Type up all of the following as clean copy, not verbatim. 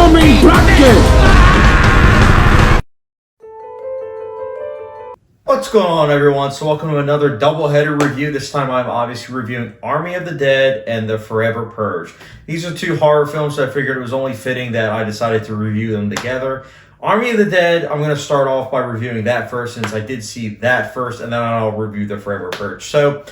incoming broadcast. What's going on, everyone? So welcome to another doubleheader review. This time I'm obviously reviewing Army of the Dead and The Forever Purge. These are two horror films, so I figured it was only fitting that I decided to review them together. Army of the Dead, I'm going to start off by reviewing that first, since I did see that first, and then I'll review The Forever Purge. So,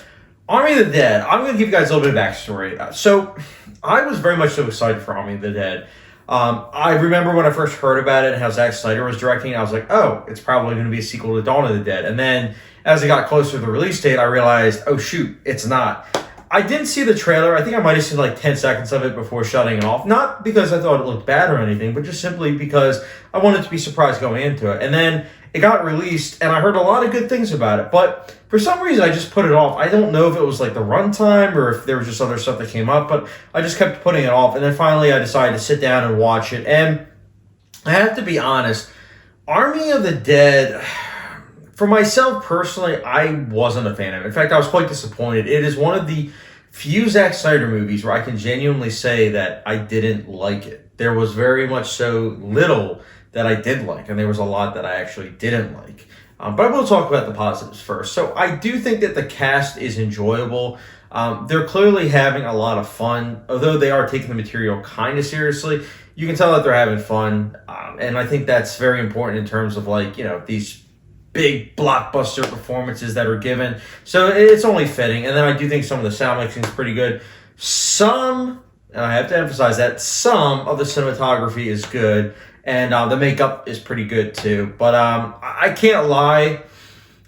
Army of the Dead, I'm going to give you guys a little bit of backstory. So, I was very much so excited for Army of the Dead. I remember when I first heard about it and how Zack Snyder was directing, I was like, oh, it's probably going to be a sequel to Dawn of the Dead. And then, as it got closer to the release date, I realized, oh shoot, it's not. I didn't see the trailer. I think I might have seen like 10 seconds of it before shutting it off. Not because I thought it looked bad or anything, but just simply because I wanted to be surprised going into it. And then it got released, and I heard a lot of good things about it. But for some reason, I just put it off. I don't know if it was like the runtime or if there was just other stuff that came up, but I just kept putting it off. And then finally, I decided to sit down and watch it. And I have to be honest, Army of the Dead, for myself personally, I wasn't a fan of it. In fact, I was quite disappointed. It is one of the few Zack Snyder movies where I can genuinely say that I didn't like it. There was very much so little that I did like, and there was a lot that I actually didn't like. But I will talk about the positives first. So I do think that the cast is enjoyable. They're clearly having a lot of fun, although they are taking the material kind of seriously. You can tell that they're having fun, and I think that's very important in terms of, like, you know, these big blockbuster performances that are given. So it's only fitting. And then I do think some of the sound mixing is pretty good. And I have to emphasize that some of the cinematography is good, and the makeup is pretty good too. But I can't lie,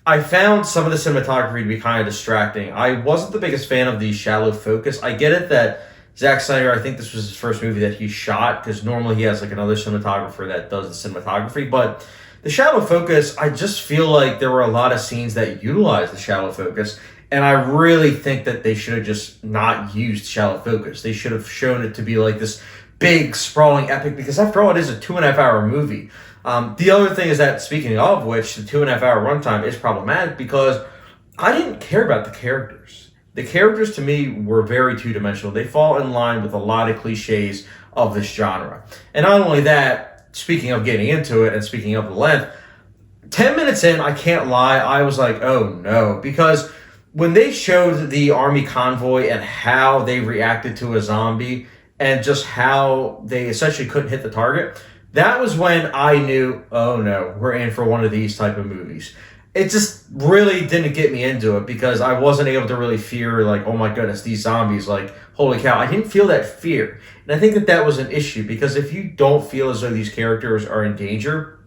I found some of the cinematography to be kind of distracting. I wasn't the biggest fan of the shallow focus. I get it that Zack Snyder, I think this was his first movie that he shot, because normally he has like another cinematographer that does the cinematography. But the shallow focus, I just feel like there were a lot of scenes that utilized the shallow focus, and I really think that they should have just not used shallow focus. They should have shown it to be like this big, sprawling epic, because after all, it is a 2.5 hour movie. The other thing is that, speaking of which, the 2.5 hour runtime is problematic because I didn't care about the characters. The characters to me were very two-dimensional. They fall in line with a lot of cliches of this genre. And not only that, speaking of getting into it and speaking of the length, 10 minutes in, I can't lie, I was like, oh no, because when they showed the army convoy and how they reacted to a zombie and just how they essentially couldn't hit the target, that was when I knew, oh no, we're in for one of these type of movies. It just really didn't get me into it because I wasn't able to really fear, like, oh my goodness, these zombies, like, holy cow. I didn't feel that fear. And I think that that was an issue, because if you don't feel as though these characters are in danger,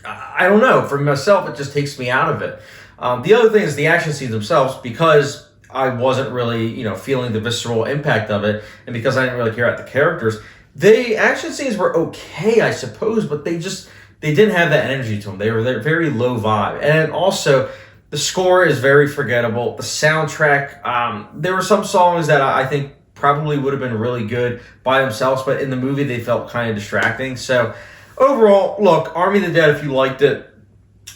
I don't know, for myself, it just takes me out of it. The other thing is the action scenes themselves, because I wasn't really, you know, feeling the visceral impact of it, and because I didn't really care about the characters, the action scenes were okay, I suppose, but they didn't have that energy to them. They were very low vibe. And also, the score is very forgettable. The soundtrack, there were some songs that I think probably would have been really good by themselves, but in the movie they felt kind of distracting. So overall, look, Army of the Dead, if you liked it,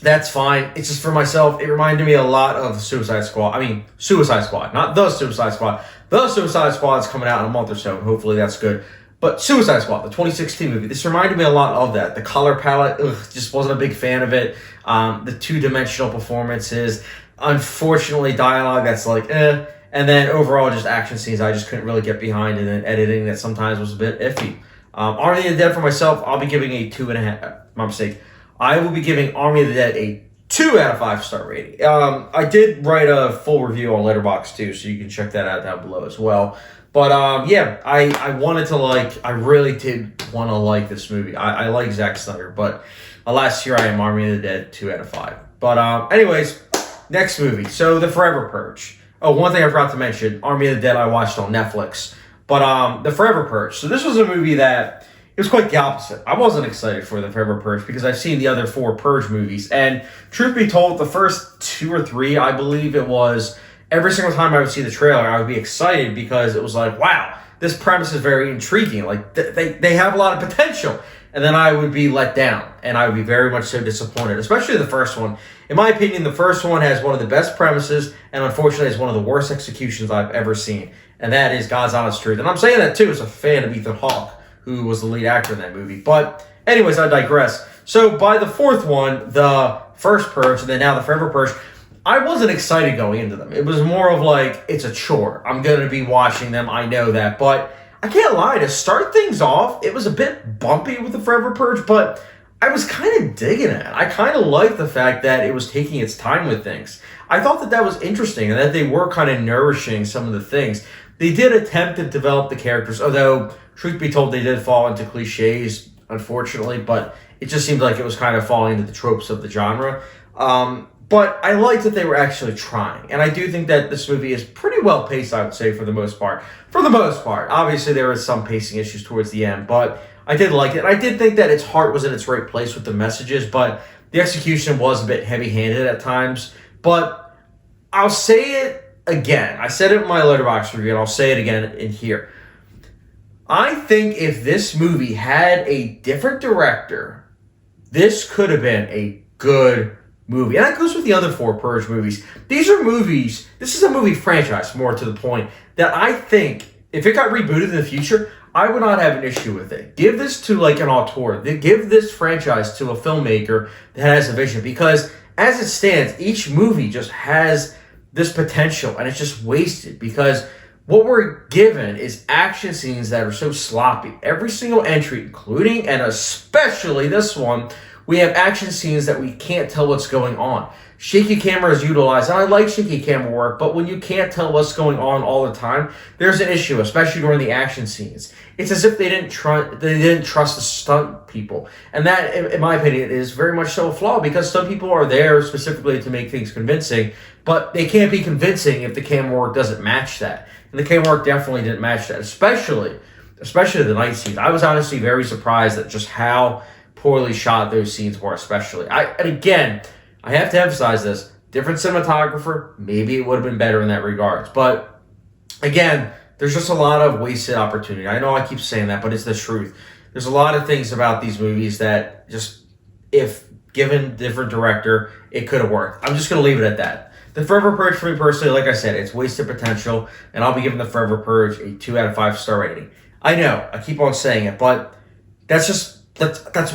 that's fine. It's just, for myself, it reminded me a lot of Suicide Squad. Suicide Squad, not The Suicide Squad. The Suicide Squad's coming out in a month or so, and hopefully that's good. But Suicide Squad, the 2016 movie, this reminded me a lot of that. The color palette, just wasn't a big fan of it. The two-dimensional performances, unfortunately dialogue that's like, eh. And then overall just action scenes I just couldn't really get behind, and then editing that sometimes was a bit iffy. Army of the Dead, for myself, I'll be giving a 2.5, my mistake. I will be giving Army of the Dead a 2 out of 5 star rating. I did write a full review on Letterboxd too, so you can check that out down below as well. But yeah, I really did want to like this movie. I like Zack Snyder, but alas, here I am, Army of the Dead, 2 out of 5. But anyways, next movie. So, The Forever Purge. Oh, one thing I forgot to mention, Army of the Dead I watched on Netflix. But The Forever Purge. So this was a movie that, it was quite the opposite. I wasn't excited for The Forever Purge because I've seen the other 4 Purge movies. And truth be told, the first 2 or 3, I believe it was, every single time I would see the trailer, I would be excited because it was like, wow, this premise is very intriguing. Like, they have a lot of potential. And then I would be let down, and I would be very much so disappointed, especially the first one. In my opinion, the first one has one of the best premises, and unfortunately is one of the worst executions I've ever seen. And that is God's honest truth. And I'm saying that too as a fan of Ethan Hawke, who was the lead actor in that movie. But anyways, I digress. So by the fourth one, the first Purge, and then now the Forever Purge, I wasn't excited going into them. It was more of like, it's a chore. I'm going to be watching them. I know that. But I can't lie. To start things off, it was a bit bumpy with the Forever Purge, but I was kind of digging it. I kind of liked the fact that it was taking its time with things. I thought that that was interesting and that they were kind of nourishing some of the things. They did attempt to develop the characters, although, truth be told, they did fall into cliches, unfortunately, but it just seemed like it was kind of falling into the tropes of the genre. But I liked that they were actually trying. And I do think that this movie is pretty well paced, I would say, for the most part. For the most part. Obviously, there was some pacing issues towards the end, but I did like it. And I did think that its heart was in its right place with the messages, but the execution was a bit heavy-handed at times. But I'll say it again. I said it in my Letterboxd review, and I'll say it again in here. I think if this movie had a different director, this could have been a good movie. And that goes with the other 4 Purge movies. These are movies, this is a movie franchise, more to the point, that I think if it got rebooted in the future, I would not have an issue with it. Give this to like an auteur. Give this franchise to a filmmaker that has a vision. Because as it stands, each movie just has this potential and it's just wasted. Because what we're given is action scenes that are so sloppy. Every single entry, including and especially this one, we have action scenes that we can't tell what's going on. Shaky camera is utilized, and I like shaky camera work, but when you can't tell what's going on all the time, there's an issue, especially during the action scenes. It's as if they didn't trust the stunt people. And that, in my opinion, is very much so a flaw, because stunt people are there specifically to make things convincing, but they can't be convincing if the camera work doesn't match that. And the camera work definitely didn't match that, especially the night scenes. I was honestly very surprised at just how poorly shot those scenes were, especially. And again, I have to emphasize this. Different cinematographer, maybe it would have been better in that regards. But again, there's just a lot of wasted opportunity. I know I keep saying that, but it's the truth. There's a lot of things about these movies that just, if given different director, it could have worked. I'm just going to leave it at that. The Forever Purge, for me personally, like I said, it's wasted potential, and I'll be giving the Forever Purge a 2 out of 5 star rating. I know, I keep on saying it, but that's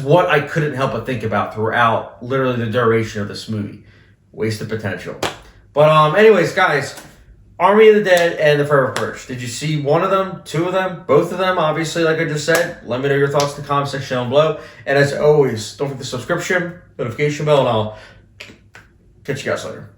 what I couldn't help but think about throughout literally the duration of this movie. Wasted potential. But anyways, guys, Army of the Dead and the Forever Purge. Did you see one of them, 2 of them, both of them? Obviously, like I just said, let me know your thoughts in the comment section down below. And as always, don't forget the subscription, notification bell, and I'll catch you guys later.